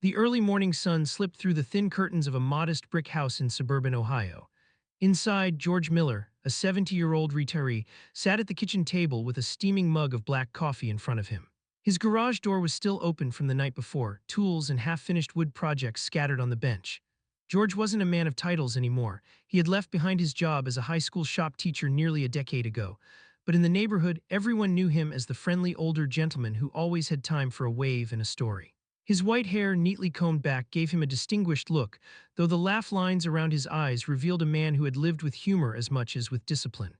The early morning sun slipped through the thin curtains of a modest brick house in suburban Ohio. Inside, George Miller, a 70-year-old retiree, sat at the kitchen table with a steaming mug of black coffee in front of him. His garage door was still open from the night before, tools and half-finished wood projects scattered on the bench. George wasn't a man of titles anymore. He had left behind his job as a high school shop teacher nearly a decade ago. But in the neighborhood, everyone knew him as the friendly older gentleman who always had time for a wave and a story. His white hair, neatly combed back, gave him a distinguished look, though the laugh lines around his eyes revealed a man who had lived with humor as much as with discipline.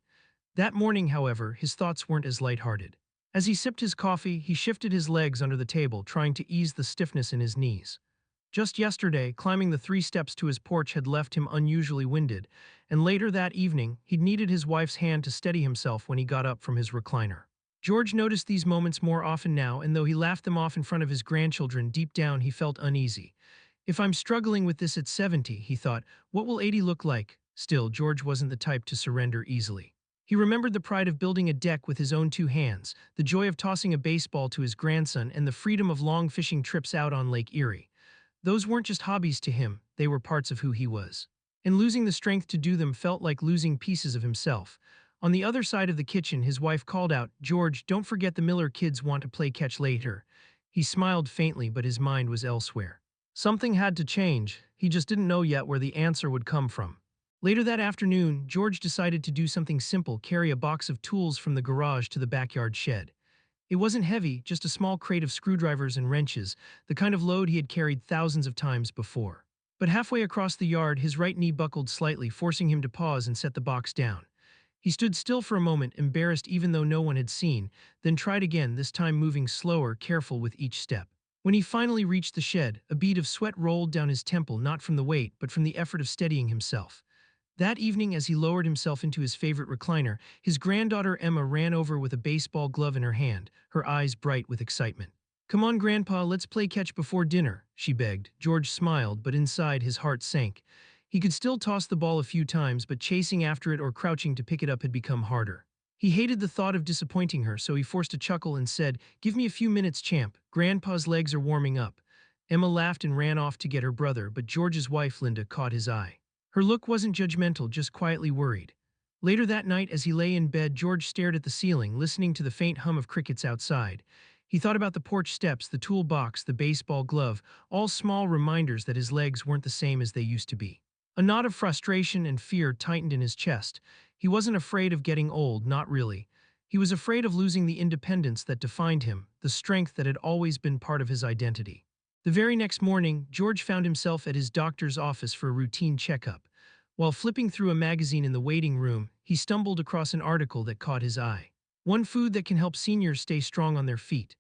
That morning, however, his thoughts weren't as lighthearted. As he sipped his coffee, he shifted his legs under the table, trying to ease the stiffness in his knees. Just yesterday, climbing the 3 steps to his porch had left him unusually winded, and later that evening, he'd needed his wife's hand to steady himself when he got up from his recliner. George noticed these moments more often now, and though he laughed them off in front of his grandchildren, deep down he felt uneasy. If I'm struggling with this at 70, he thought, what will 80 look like? Still, George wasn't the type to surrender easily. He remembered the pride of building a deck with his own 2 hands, the joy of tossing a baseball to his grandson, and the freedom of long fishing trips out on Lake Erie. Those weren't just hobbies to him, they were parts of who he was. And losing the strength to do them felt like losing pieces of himself. On the other side of the kitchen, his wife called out, "George, don't forget the Miller kids want to play catch later." He smiled faintly, but his mind was elsewhere. Something had to change, he just didn't know yet where the answer would come from. Later that afternoon, George decided to do something simple: carry a box of tools from the garage to the backyard shed. It wasn't heavy, just a small crate of screwdrivers and wrenches, the kind of load he had carried thousands of times before. But halfway across the yard, his right knee buckled slightly, forcing him to pause and set the box down. He stood still for a moment, embarrassed even though no one had seen, then tried again, this time moving slower, careful with each step. When he finally reached the shed, a bead of sweat rolled down his temple, not from the weight, but from the effort of steadying himself. That evening, as he lowered himself into his favorite recliner, his granddaughter Emma ran over with a baseball glove in her hand, her eyes bright with excitement. "Come on, Grandpa, let's play catch before dinner," she begged. George smiled, but inside his heart sank. He could still toss the ball a few times, but chasing after it or crouching to pick it up had become harder. He hated the thought of disappointing her, so he forced a chuckle and said, "Give me a few minutes, champ. Grandpa's legs are warming up." Emma laughed and ran off to get her brother, but George's wife, Linda, caught his eye. Her look wasn't judgmental, just quietly worried. Later that night, as he lay in bed, George stared at the ceiling, listening to the faint hum of crickets outside. He thought about the porch steps, the toolbox, the baseball glove, all small reminders that his legs weren't the same as they used to be. A knot of frustration and fear tightened in his chest. He wasn't afraid of getting old, not really. He was afraid of losing the independence that defined him, the strength that had always been part of his identity. The very next morning, George found himself at his doctor's office for a routine checkup. While flipping through a magazine in the waiting room, he stumbled across an article that caught his eye. "One food that can help seniors stay strong on their feet."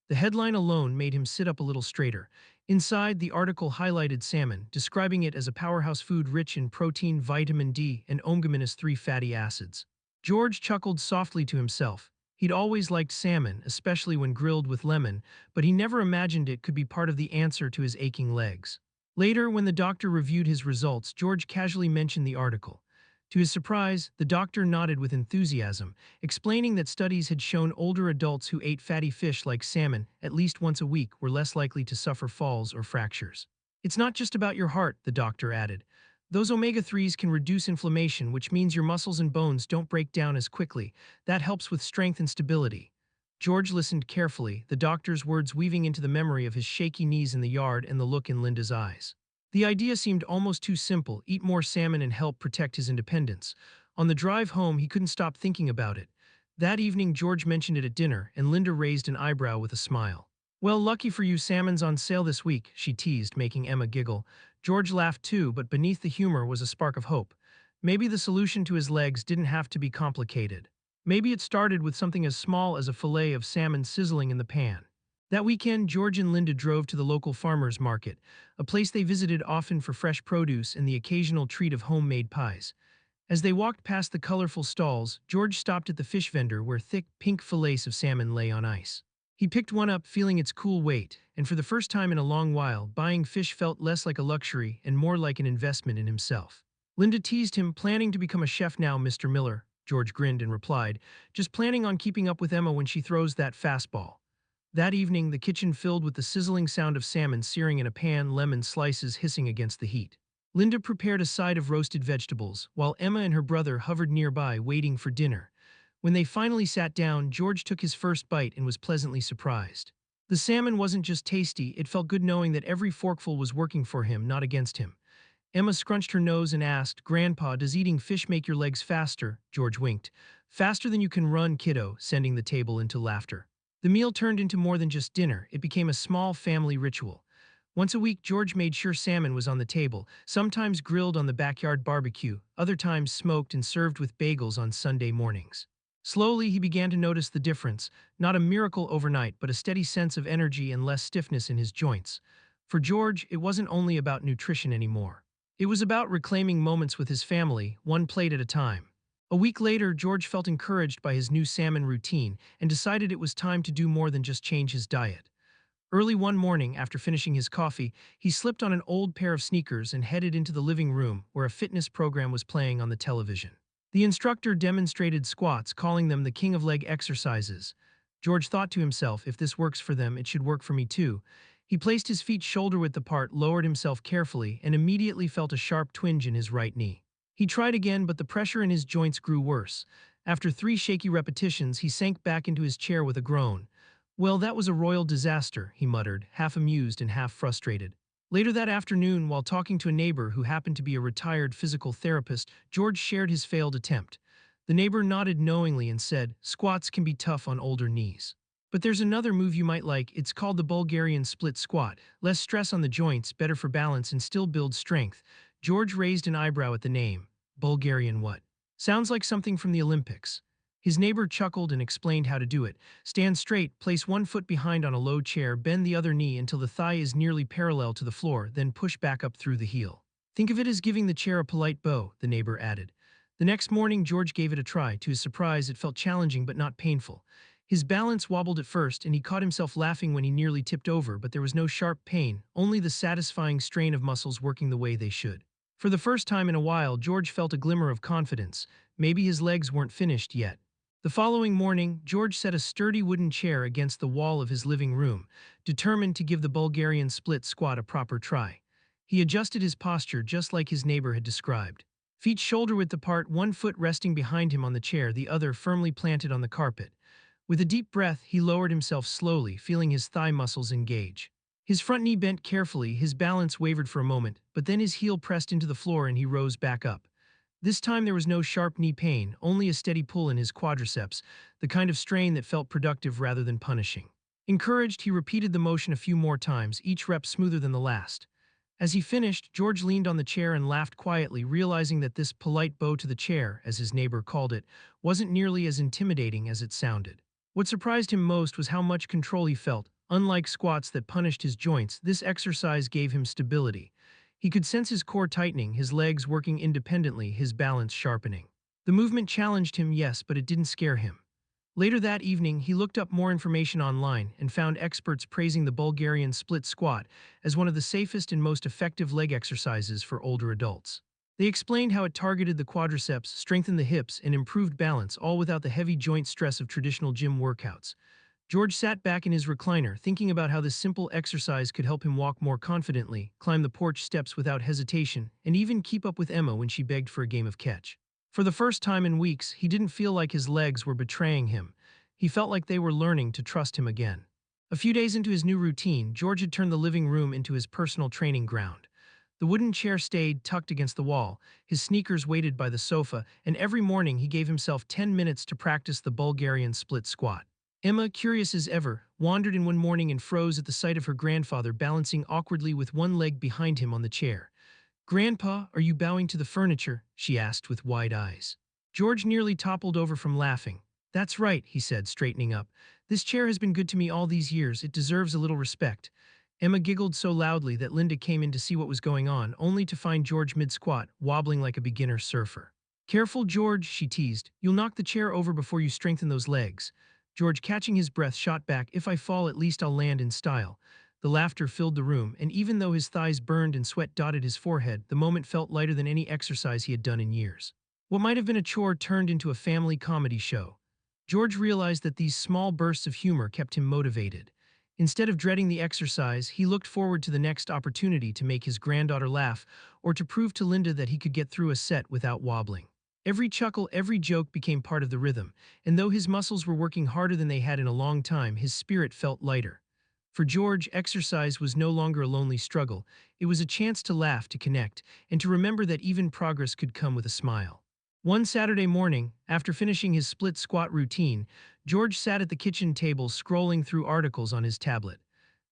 The headline alone made him sit up a little straighter. Inside, the article highlighted salmon, describing it as a powerhouse food rich in protein, vitamin D, and omega-3 fatty acids. George chuckled softly to himself. He'd always liked salmon, especially when grilled with lemon, but he never imagined it could be part of the answer to his aching legs. Later, when the doctor reviewed his results, George casually mentioned the article. To his surprise, the doctor nodded with enthusiasm, explaining that studies had shown older adults who ate fatty fish like salmon at least once a week were less likely to suffer falls or fractures. "It's not just about your heart," the doctor added. "Those omega-3s can reduce inflammation, which means your muscles and bones don't break down as quickly. That helps with strength and stability." George listened carefully, the doctor's words weaving into the memory of his shaky knees in the yard and the look in Linda's eyes. The idea seemed almost too simple: eat more salmon and help protect his independence. On the drive home, he couldn't stop thinking about it. That evening, George mentioned it at dinner, and Linda raised an eyebrow with a smile. "Well, lucky for you, salmon's on sale this week," she teased, making Emma giggle. George laughed too, but beneath the humor was a spark of hope. Maybe the solution to his legs didn't have to be complicated. Maybe it started with something as small as a fillet of salmon sizzling in the pan. That weekend, George and Linda drove to the local farmers market, a place they visited often for fresh produce and the occasional treat of homemade pies. As they walked past the colorful stalls, George stopped at the fish vendor where thick, pink fillets of salmon lay on ice. He picked one up, feeling its cool weight, and for the first time in a long while, buying fish felt less like a luxury and more like an investment in himself. Linda teased him, "Planning to become a chef now, Mr. Miller?" George grinned and replied, "Just planning on keeping up with Emma when she throws that fastball." That evening, the kitchen filled with the sizzling sound of salmon searing in a pan, lemon slices hissing against the heat. Linda prepared a side of roasted vegetables, while Emma and her brother hovered nearby waiting for dinner. When they finally sat down, George took his first bite and was pleasantly surprised. The salmon wasn't just tasty, it felt good knowing that every forkful was working for him, not against him. Emma scrunched her nose and asked, "Grandpa, does eating fish make your legs faster?" George winked. "Faster than you can run, kiddo," sending the table into laughter. The meal turned into more than just dinner, it became a small family ritual. Once a week, George made sure salmon was on the table, sometimes grilled on the backyard barbecue, other times smoked and served with bagels on Sunday mornings. Slowly, he began to notice the difference, not a miracle overnight, but a steady sense of energy and less stiffness in his joints. For George, it wasn't only about nutrition anymore. It was about reclaiming moments with his family, one plate at a time. A week later, George felt encouraged by his new salmon routine and decided it was time to do more than just change his diet. Early one morning, after finishing his coffee, he slipped on an old pair of sneakers and headed into the living room where a fitness program was playing on the television. The instructor demonstrated squats, calling them the king of leg exercises. George thought to himself, if this works for them, it should work for me too. He placed his feet shoulder-width apart, lowered himself carefully, and immediately felt a sharp twinge in his right knee. He tried again, but the pressure in his joints grew worse. After 3 shaky repetitions, he sank back into his chair with a groan. "Well, that was a royal disaster," he muttered, half amused and half frustrated. Later that afternoon, while talking to a neighbor who happened to be a retired physical therapist, George shared his failed attempt. The neighbor nodded knowingly and said, "Squats can be tough on older knees. But there's another move you might like, it's called the Bulgarian split squat. Less stress on the joints, better for balance and still builds strength." George raised an eyebrow at the name. Bulgarian what? Sounds like something from the Olympics. His neighbor chuckled and explained how to do it. Stand straight, place one foot behind on a low chair, bend the other knee until the thigh is nearly parallel to the floor, then push back up through the heel. Think of it as giving the chair a polite bow, the neighbor added. The next morning, George gave it a try. To his surprise, it felt challenging but not painful. His balance wobbled at first, and he caught himself laughing when he nearly tipped over, but there was no sharp pain, only the satisfying strain of muscles working the way they should. For the first time in a while, George felt a glimmer of confidence. Maybe his legs weren't finished yet. The following morning, George set a sturdy wooden chair against the wall of his living room, determined to give the Bulgarian split squat a proper try. He adjusted his posture just like his neighbor had described. Feet shoulder-width apart, one foot resting behind him on the chair, the other firmly planted on the carpet. With a deep breath, he lowered himself slowly, feeling his thigh muscles engage. His front knee bent carefully, his balance wavered for a moment, but then his heel pressed into the floor and he rose back up. This time there was no sharp knee pain, only a steady pull in his quadriceps, the kind of strain that felt productive rather than punishing. Encouraged, he repeated the motion a few more times, each rep smoother than the last. As he finished, George leaned on the chair and laughed quietly, realizing that this polite bow to the chair, as his neighbor called it, wasn't nearly as intimidating as it sounded. What surprised him most was how much control he felt. Unlike squats that punished his joints, this exercise gave him stability. He could sense his core tightening, his legs working independently, his balance sharpening. The movement challenged him, yes, but it didn't scare him. Later that evening, he looked up more information online and found experts praising the Bulgarian split squat as one of the safest and most effective leg exercises for older adults. They explained how it targeted the quadriceps, strengthened the hips, and improved balance, all without the heavy joint stress of traditional gym workouts. George sat back in his recliner, thinking about how this simple exercise could help him walk more confidently, climb the porch steps without hesitation, and even keep up with Emma when she begged for a game of catch. For the first time in weeks, he didn't feel like his legs were betraying him. He felt like they were learning to trust him again. A few days into his new routine, George had turned the living room into his personal training ground. The wooden chair stayed tucked against the wall, his sneakers waited by the sofa, and every morning he gave himself 10 minutes to practice the Bulgarian split squat. Emma, curious as ever, wandered in one morning and froze at the sight of her grandfather balancing awkwardly with one leg behind him on the chair. "Grandpa, are you bowing to the furniture?" she asked with wide eyes. George nearly toppled over from laughing. "That's right," he said, straightening up. "This chair has been good to me all these years. It deserves a little respect." Emma giggled so loudly that Linda came in to see what was going on, only to find George mid-squat, wobbling like a beginner surfer. "Careful, George," she teased. "You'll knock the chair over before you strengthen those legs." George, catching his breath, shot back, "If I fall, at least I'll land in style." The laughter filled the room, and even though his thighs burned and sweat dotted his forehead, the moment felt lighter than any exercise he had done in years. What might have been a chore turned into a family comedy show. George realized that these small bursts of humor kept him motivated. Instead of dreading the exercise, he looked forward to the next opportunity to make his granddaughter laugh or to prove to Linda that he could get through a set without wobbling. Every chuckle, every joke became part of the rhythm, and though his muscles were working harder than they had in a long time, his spirit felt lighter. For George, exercise was no longer a lonely struggle. It was a chance to laugh, to connect, and to remember that even progress could come with a smile. One Saturday morning, after finishing his split squat routine, George sat at the kitchen table scrolling through articles on his tablet.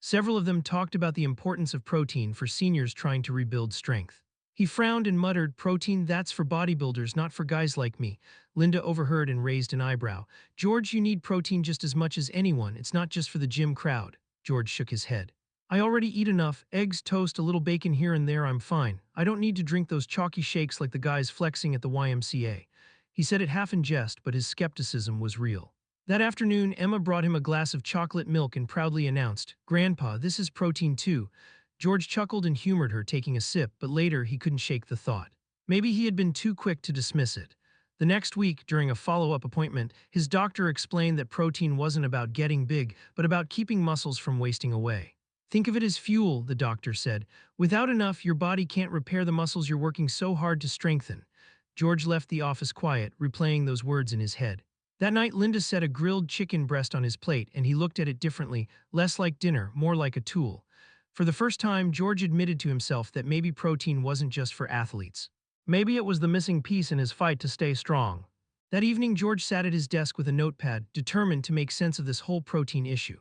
Several of them talked about the importance of protein for seniors trying to rebuild strength. He frowned and muttered, "Protein, that's for bodybuilders, not for guys like me." Linda overheard and raised an eyebrow. "George, you need protein just as much as anyone. It's not just for the gym crowd." George shook his head. "I already eat enough. Eggs, toast, a little bacon here and there, I'm fine. I don't need to drink those chalky shakes like the guys flexing at the YMCA." He said it half in jest, but his skepticism was real. That afternoon, Emma brought him a glass of chocolate milk and proudly announced, "Grandpa, this is protein too." George chuckled and humored her, taking a sip, but later he couldn't shake the thought. Maybe he had been too quick to dismiss it. The next week, during a follow-up appointment, his doctor explained that protein wasn't about getting big, but about keeping muscles from wasting away. "Think of it as fuel," the doctor said. "Without enough, your body can't repair the muscles you're working so hard to strengthen." George left the office quiet, replaying those words in his head. That night, Linda set a grilled chicken breast on his plate, and he looked at it differently, less like dinner, more like a tool. For the first time, George admitted to himself that maybe protein wasn't just for athletes. Maybe it was the missing piece in his fight to stay strong. That evening, George sat at his desk with a notepad, determined to make sense of this whole protein issue.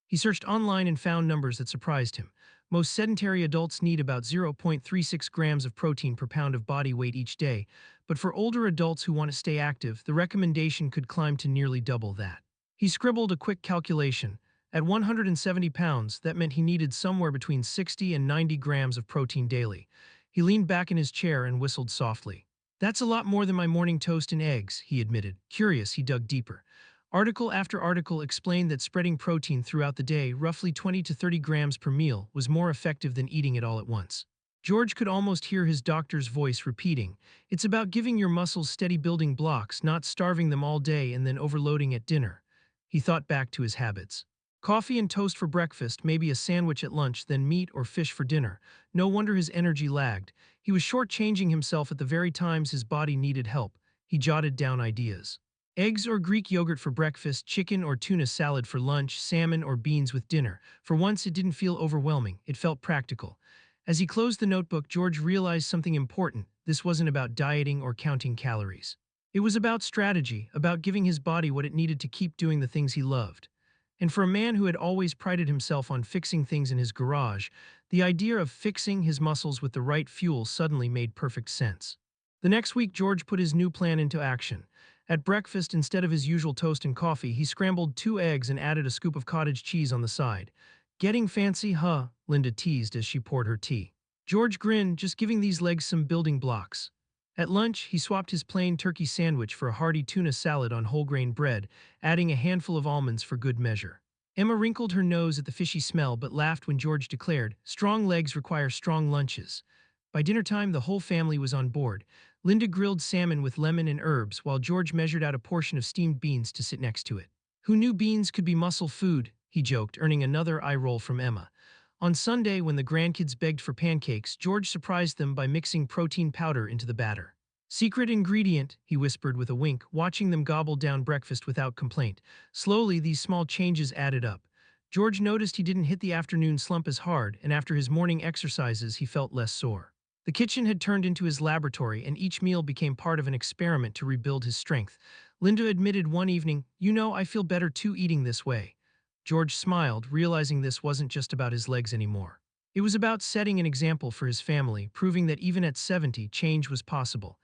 He searched online and found numbers that surprised him. Most sedentary adults need about 0.36 grams of protein per pound of body weight each day, but for older adults who want to stay active, the recommendation could climb to nearly double that. He scribbled a quick calculation. At 170 pounds, that meant he needed somewhere between 60 and 90 grams of protein daily. He leaned back in his chair and whistled softly. "That's a lot more than my morning toast and eggs," he admitted. Curious, he dug deeper. Article after article explained that spreading protein throughout the day, roughly 20 to 30 grams per meal, was more effective than eating it all at once. George could almost hear his doctor's voice repeating, "It's about giving your muscles steady building blocks, not starving them all day and then overloading at dinner." He thought back to his habits. Coffee and toast for breakfast, maybe a sandwich at lunch, then meat or fish for dinner. No wonder his energy lagged. He was shortchanging himself at the very times his body needed help. He jotted down ideas. Eggs or Greek yogurt for breakfast, chicken or tuna salad for lunch, salmon or beans with dinner. For once, it didn't feel overwhelming. It felt practical. As he closed the notebook, George realized something important. This wasn't about dieting or counting calories. It was about strategy, about giving his body what it needed to keep doing the things he loved. And for a man who had always prided himself on fixing things in his garage, the idea of fixing his muscles with the right fuel suddenly made perfect sense. The next week, George put his new plan into action. At breakfast, instead of his usual toast and coffee, he scrambled 2 eggs and added a scoop of cottage cheese on the side. "Getting fancy, huh?" Linda teased as she poured her tea. George grinned, just giving these legs some building blocks. At lunch, he swapped his plain turkey sandwich for a hearty tuna salad on whole grain bread, adding a handful of almonds for good measure. Emma wrinkled her nose at the fishy smell but laughed when George declared, "Strong legs require strong lunches." By dinner time, the whole family was on board. Linda grilled salmon with lemon and herbs, while George measured out a portion of steamed beans to sit next to it. "Who knew beans could be muscle food?" he joked, earning another eye roll from Emma. On Sunday, when the grandkids begged for pancakes, George surprised them by mixing protein powder into the batter. "Secret ingredient," he whispered with a wink, watching them gobble down breakfast without complaint. Slowly, these small changes added up. George noticed he didn't hit the afternoon slump as hard, and after his morning exercises, he felt less sore. The kitchen had turned into his laboratory, and each meal became part of an experiment to rebuild his strength. Linda admitted one evening, "You know, I feel better too eating this way." George smiled, realizing this wasn't just about his legs anymore. It was about setting an example for his family, proving that even at 70, change was possible.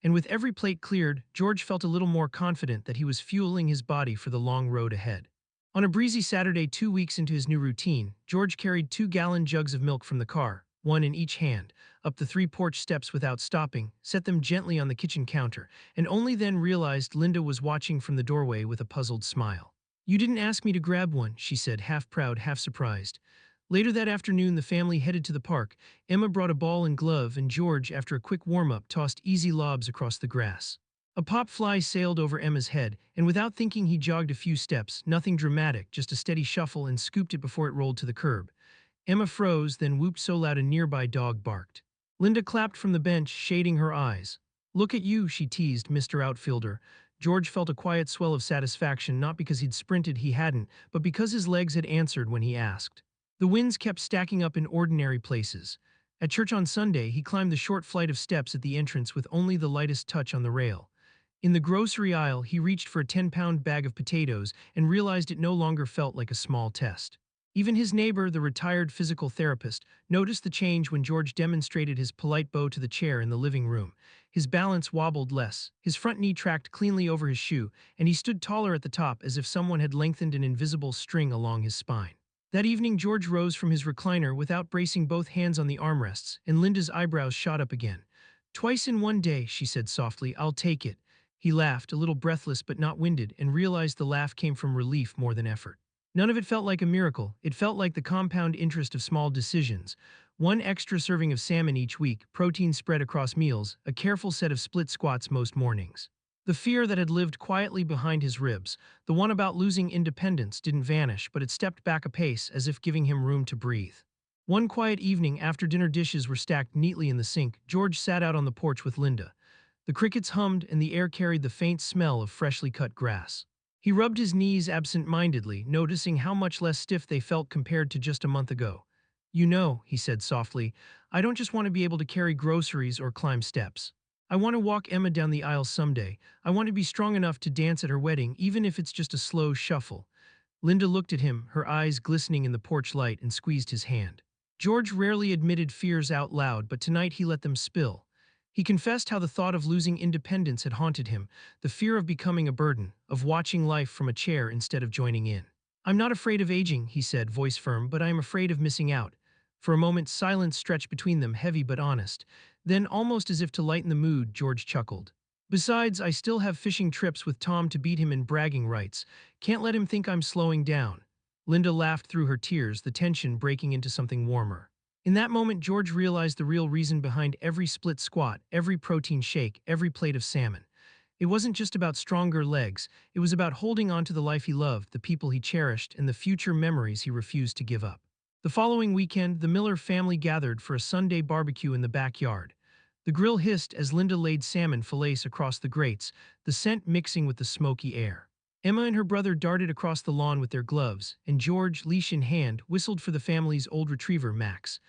And with every plate cleared, George felt a little more confident that he was fueling his body for the long road ahead. On a breezy Saturday 2 weeks into his new routine, George carried 2-gallon jugs of milk from the car, one in each hand, up the 3 porch steps without stopping, set them gently on the kitchen counter, and only then realized Linda was watching from the doorway with a puzzled smile. "You didn't ask me to grab one," she said, half proud, half surprised. Later that afternoon, the family headed to the park. Emma brought a ball and glove, and George, after a quick warm-up, tossed easy lobs across the grass. A pop fly sailed over Emma's head, and without thinking he jogged a few steps, nothing dramatic, just a steady shuffle, and scooped it before it rolled to the curb. Emma froze, then whooped so loud a nearby dog barked. Linda clapped from the bench, shading her eyes. "Look at you," she teased, Mr. Outfielder. George felt a quiet swell of satisfaction, not because he'd sprinted, he hadn't, but because his legs had answered when he asked. The wins kept stacking up in ordinary places. At church on Sunday, he climbed the short flight of steps at the entrance with only the lightest touch on the rail. In the grocery aisle, he reached for a 10-pound bag of potatoes and realized it no longer felt like a small test. Even his neighbor, the retired physical therapist, noticed the change when George demonstrated his polite bow to the chair in the living room. His balance wobbled less, his front knee tracked cleanly over his shoe, and he stood taller at the top as if someone had lengthened an invisible string along his spine. That evening, George rose from his recliner without bracing both hands on the armrests, and Linda's eyebrows shot up again. "Twice in one day," she said softly, "I'll take it." He laughed, a little breathless but not winded, and realized the laugh came from relief more than effort. None of it felt like a miracle. It felt like the compound interest of small decisions. One extra serving of salmon each week, protein spread across meals, a careful set of split squats most mornings. The fear that had lived quietly behind his ribs, the one about losing independence, didn't vanish, but it stepped back a pace as if giving him room to breathe. One quiet evening, after dinner dishes were stacked neatly in the sink, George sat out on the porch with Linda. The crickets hummed and the air carried the faint smell of freshly cut grass. He rubbed his knees absent-mindedly, noticing how much less stiff they felt compared to just a month ago. "You know," he said softly, "I don't just want to be able to carry groceries or climb steps. I want to walk Emma down the aisle someday. I want to be strong enough to dance at her wedding, even if it's just a slow shuffle." Linda looked at him, her eyes glistening in the porch light, and squeezed his hand. George rarely admitted fears out loud, but tonight he let them spill. He confessed how the thought of losing independence had haunted him, the fear of becoming a burden, of watching life from a chair instead of joining in. "I'm not afraid of aging," he said, voice firm, "but I am afraid of missing out." For a moment, silence stretched between them, heavy but honest. Then, almost as if to lighten the mood, George chuckled. "Besides, I still have fishing trips with Tom to beat him in bragging rights. Can't let him think I'm slowing down." Linda laughed through her tears, the tension breaking into something warmer. In that moment, George realized the real reason behind every split squat, every protein shake, every plate of salmon. It wasn't just about stronger legs, it was about holding on to the life he loved, the people he cherished, and the future memories he refused to give up. The following weekend, the Miller family gathered for a Sunday barbecue in the backyard. The grill hissed as Linda laid salmon fillets across the grates, the scent mixing with the smoky air. Emma and her brother darted across the lawn with their gloves, and George, leash in hand, whistled for the family's old retriever, Max.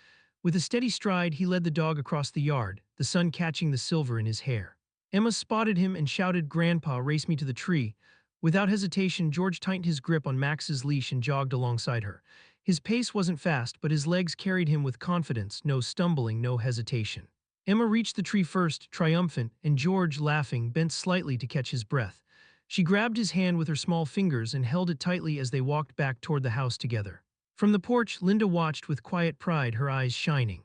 With a steady stride, he led the dog across the yard, the sun catching the silver in his hair. Emma spotted him and shouted, "Grandpa, race me to the tree." Without hesitation, George tightened his grip on Max's leash and jogged alongside her. His pace wasn't fast, but his legs carried him with confidence, no stumbling, no hesitation. Emma reached the tree first, triumphant, and George, laughing, bent slightly to catch his breath. She grabbed his hand with her small fingers and held it tightly as they walked back toward the house together. From the porch, Linda watched with quiet pride, her eyes shining.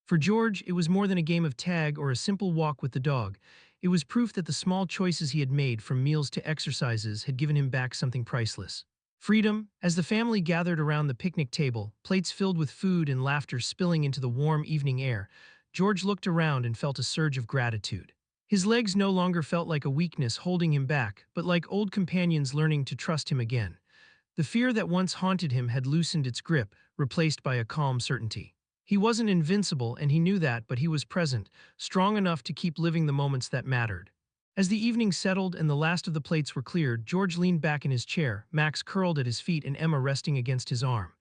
For George, it was more than a game of tag or a simple walk with the dog. It was proof that the small choices he had made, from meals to exercises, had given him back something priceless. Freedom. As the family gathered around the picnic table, plates filled with food and laughter spilling into the warm evening air, George looked around and felt a surge of gratitude. His legs no longer felt like a weakness holding him back, but like old companions learning to trust him again. The fear that once haunted him had loosened its grip, replaced by a calm certainty. He wasn't invincible, and he knew that, but he was present, strong enough to keep living the moments that mattered. As the evening settled and the last of the plates were cleared, George leaned back in his chair, Max curled at his feet and Emma resting against his arm.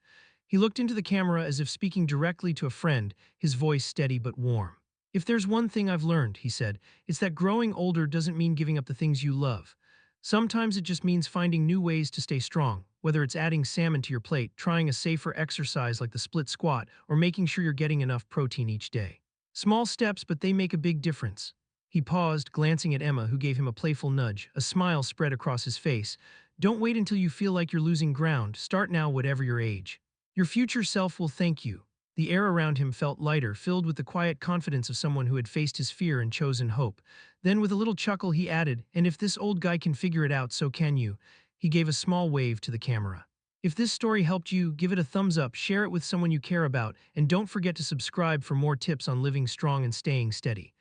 He looked into the camera as if speaking directly to a friend, his voice steady but warm. "If there's one thing I've learned," he said, "it's that growing older doesn't mean giving up the things you love. Sometimes it just means finding new ways to stay strong, whether it's adding salmon to your plate, trying a safer exercise like the split squat, or making sure you're getting enough protein each day. Small steps, but they make a big difference." He paused, glancing at Emma, who gave him a playful nudge. A smile spread across his face. "Don't wait until you feel like you're losing ground. Start now, whatever your age. Your future self will thank you." The air around him felt lighter, filled with the quiet confidence of someone who had faced his fear and chosen hope. Then, with a little chuckle, he added, "And if this old guy can figure it out, so can you." He gave a small wave to the camera. "If this story helped you, give it a thumbs up, share it with someone you care about, and don't forget to subscribe for more tips on living strong and staying steady.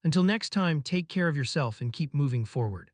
Until next time, take care of yourself and keep moving forward.